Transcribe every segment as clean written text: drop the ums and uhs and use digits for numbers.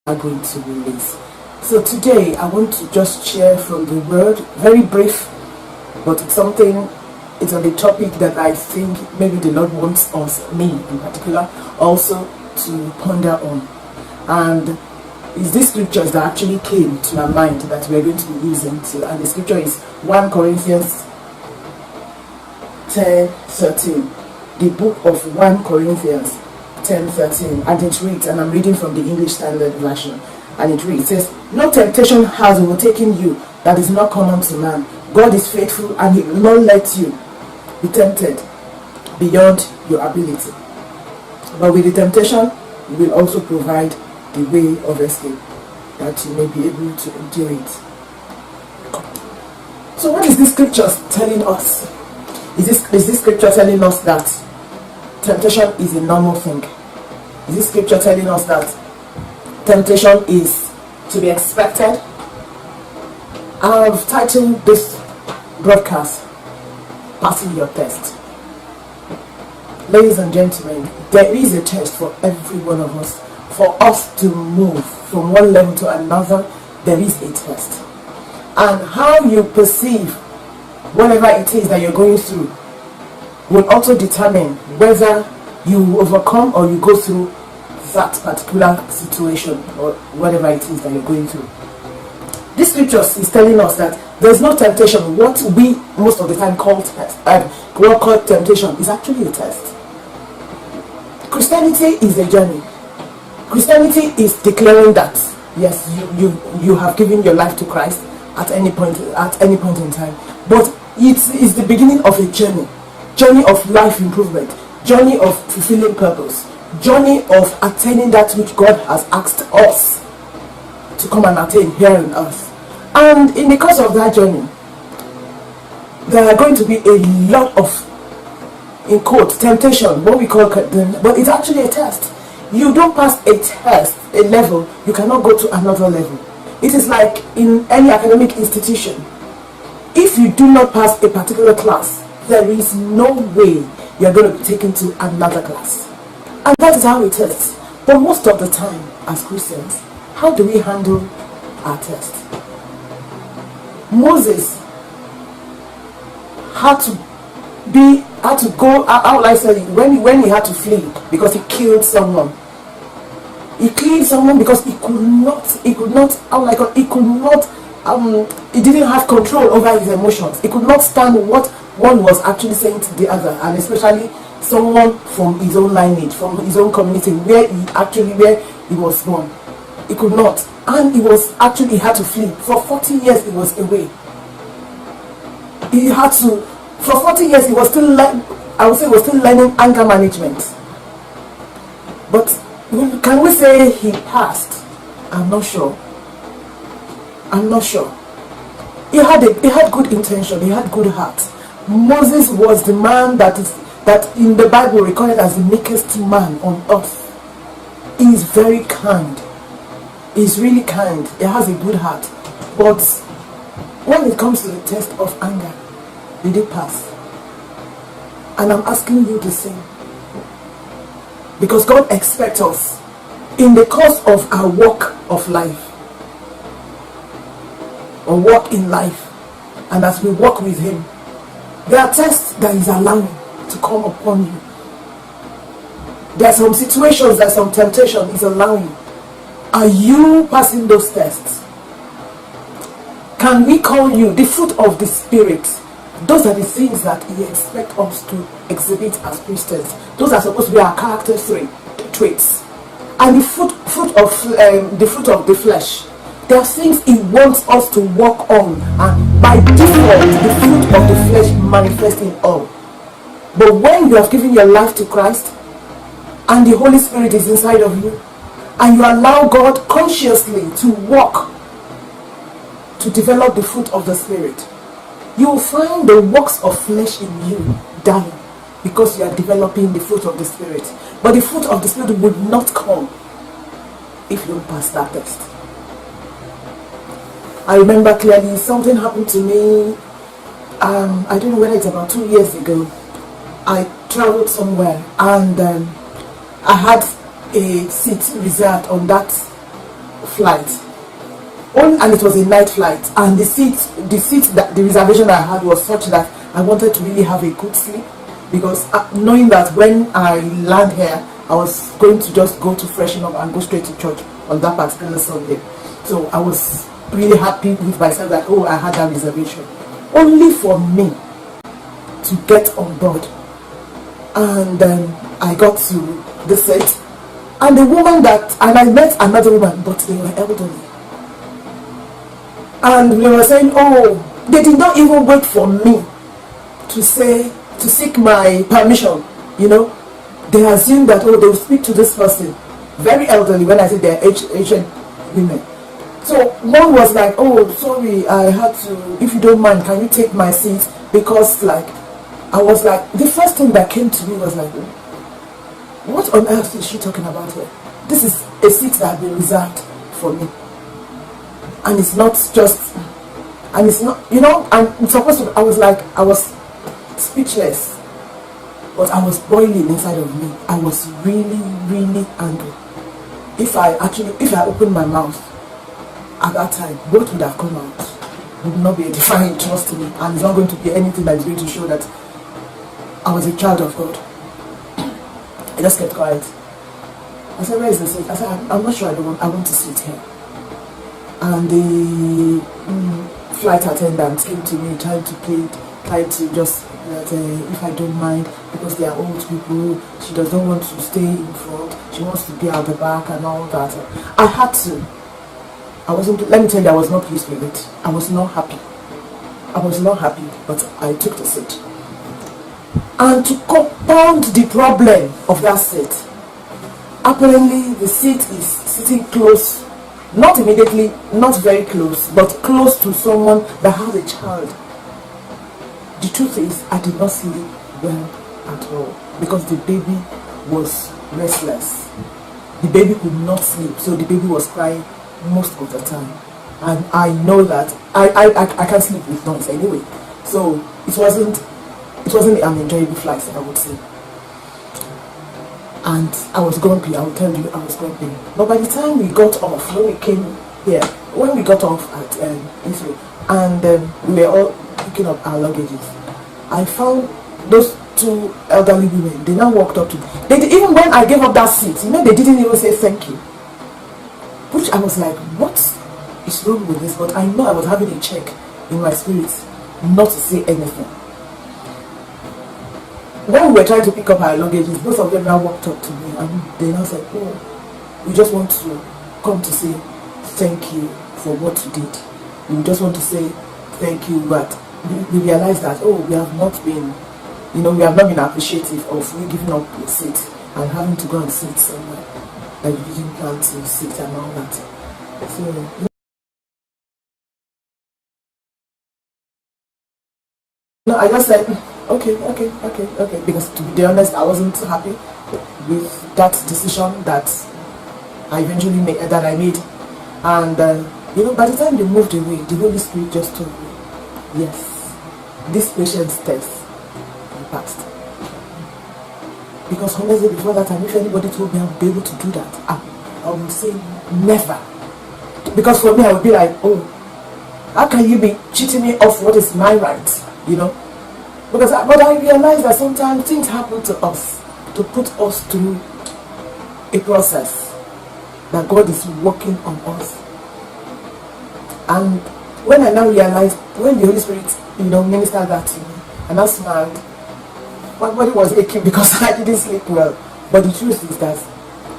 are going to release. So today I want to just share from the word, very brief, but it's something, it's on the topic that I think maybe the Lord wants us, me in particular, also to ponder on. And it's these scriptures that actually came to my mind that we're going to be using. And the scripture is 1 Corinthians 10:13. The book of 1 Corinthians 10:13, and it reads, and I'm reading from the English Standard Version, and it reads, it says, "No temptation has overtaken you that is not common to man. God is faithful, and He will not let you be tempted beyond your ability. But with the temptation, He will also provide the way of escape, that you may be able to endure it." So what is this scripture telling us? Is this scripture telling us that temptation is a normal thing? Is this scripture telling us that temptation is to be expected? I've titled this broadcast, "Passing Your Test." Ladies and gentlemen, there is a test for every one of us. For us to move from one level to another, there is a test. And how you perceive whatever it is that you're going through will also determine whether you overcome or you go through that particular situation or whatever it is that you're going through. This scripture is telling us that there's no temptation. What we most of the time call temptation is actually a test. Christianity is a journey. Christianity is declaring that yes, you have given your life to Christ at any point in time, but it's the beginning of a journey of life improvement, journey of fulfilling purpose, journey of attaining that which God has asked us to come and attain here on earth. And in the course of that journey, there are going to be a lot of, in quote, temptation, what we call, but it's actually a test. You don't pass a test, a level, you cannot go to another level. It is like in any academic institution. If you do not pass a particular class, there is no way you're going to be taken to another class. And that is how it is. But most of the time, as Christians, how do we handle our test? Moses had to go, how will I say it, when he had to flee because he killed someone. He killed someone because he didn't have control over his emotions. He could not stand what one was actually saying to the other, and especially someone from his own lineage, from his own community, where he was born. He could not, and he had to flee. For 40 years he was away. For 40 years he was still learning anger management. But can we say he passed? I'm not sure. He had good intention. He had good heart. Moses was the man that in the Bible recorded as the meekest man on earth. He is very kind. He's really kind. He has a good heart. But when it comes to the test of anger, he did pass. And I'm asking you the same. Because God expects us in the course of our walk of life, or walk in life, and as we walk with Him, there are tests that He's allowing to come upon you. There are some situations, there are some temptation He's allowing. Are you passing those tests? Can we call you the fruit of the Spirit? Those are the things that He expects us to exhibit as Christians. Those are supposed to be our character traits. And the fruit of the flesh, there are things He wants us to work on, and by default, the fruit of the flesh manifests in all. But when you have given your life to Christ, and the Holy Spirit is inside of you, and you allow God consciously to work to develop the fruit of the Spirit, you will find the works of flesh in you dying, because you are developing the fruit of the Spirit. But the fruit of the Spirit would not come if you don't pass that test. I remember clearly something happened to me I don't know whether it's about 2 years ago, I traveled somewhere and I had a seat reserved on that flight. And it was a night flight, and the reservation I had was such that I wanted to really have a good sleep, because knowing that when I land here, I was going to just go to freshen up and go straight to church on that particular Sunday. So I was really happy with myself that, oh, I had that reservation. Only for me to get on board. And I got to the set, and I met another woman, but they were elderly. And they were saying, oh, they did not even wait for me to seek my permission, you know. They assumed that, oh, they will speak to this person. Very elderly, when I say they're Asian women. So one was like, oh, sorry, I had to, if you don't mind, can you take my seat? Because like, I was like, the first thing that came to me was like, what on earth is she talking about here? This is a seat that had been reserved for me. And it's not just, and it's not, you know, I'm supposed to, I was speechless. But I was boiling inside of me. I was really, really angry. If I opened my mouth at that time, what would have come out would not be a defiant trust to me, and it's not going to be anything that is going to show that I was a child of God. I just kept quiet. I said, where is the seat? I said, I'm not sure I want to sit here. And the flight attendant came to me trying to just if I don't mind, because they are old people, she doesn't want to stay in front, she wants to be at the back and all that. I had to. Let me tell you, I was not pleased with it. I was not happy. But I took the seat. And to compound the problem of that seat, apparently the seat is sitting close, not immediately, not very close, but close to someone that has a child. The truth is, I did not sleep well at all, because the baby was restless. The baby could not sleep, so the baby was crying most of the time. And I know that I can't sleep with noise anyway. So it wasn't an enjoyable flight, I would say. And I was grumpy, I will tell you, I was grumpy. But by the time we got off, when we got off at Israel, and we were all picking up our luggages, I found those two elderly women. They now walked up to me. Even when I gave up that seat, you know, they didn't even say thank you. Which I was like, what is wrong with this? But I know I was having a check in my spirit not to say anything. When we were trying to pick up our luggages, both of them now walked up to me and they now said, oh, we just want to come to say thank you for what you did. We just want to say thank you, but we realized that, oh, we have not been appreciative of you giving up your seat and having to go and sit somewhere that you didn't plan to sit and all that. So, no, I just said, okay, because to be honest, I wasn't happy with that decision that I eventually made, and by the time they moved away, the Holy Spirit just told me, yes, this patience test passed. Because honestly, before that time, if anybody told me I would be able to do that, I would say never. Because for me, I would be like, oh, how can you be cheating me off what is my right? You know? But I realize that sometimes things happen to us to put us through a process that God is working on us. And when I now realized, when the Holy Spirit, ministered that to me, and I smiled, my body was aching because I didn't sleep well. But the truth is that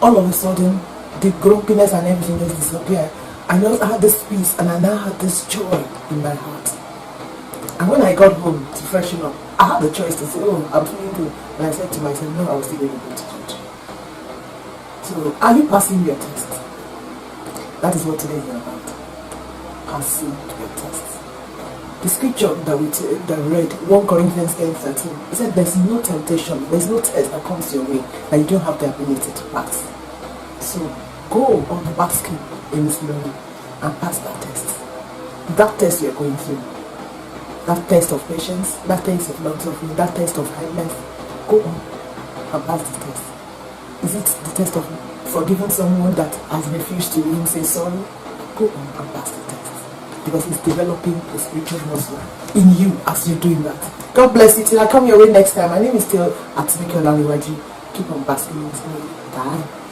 all of a sudden, the grumpiness and everything just disappeared. I had this peace, and I now had this joy in my heart. And when I got home to freshen up, I had the choice to say, oh, I'm feeling good. And I said to myself, no, I was still able to church. So, are you passing your test? That is what today is about. Passing your test. The scripture that we read, 1 Corinthians 10:13, it said there's no temptation, there's no test that comes your way that you don't have the ability to pass. So, go on basking in His glory and pass that test. That test you're going through. that test of patience, that test of long suffering, that test of kindness, go on and pass the test. Is it the test of forgiving someone that has refused to even say sorry? Go on and pass the test. Because it's developing the spiritual muscle in you as you're doing that. God bless you till I come your way next time. My name is still Atinuke Olanrewaju. Keep on basking in glory. Bye.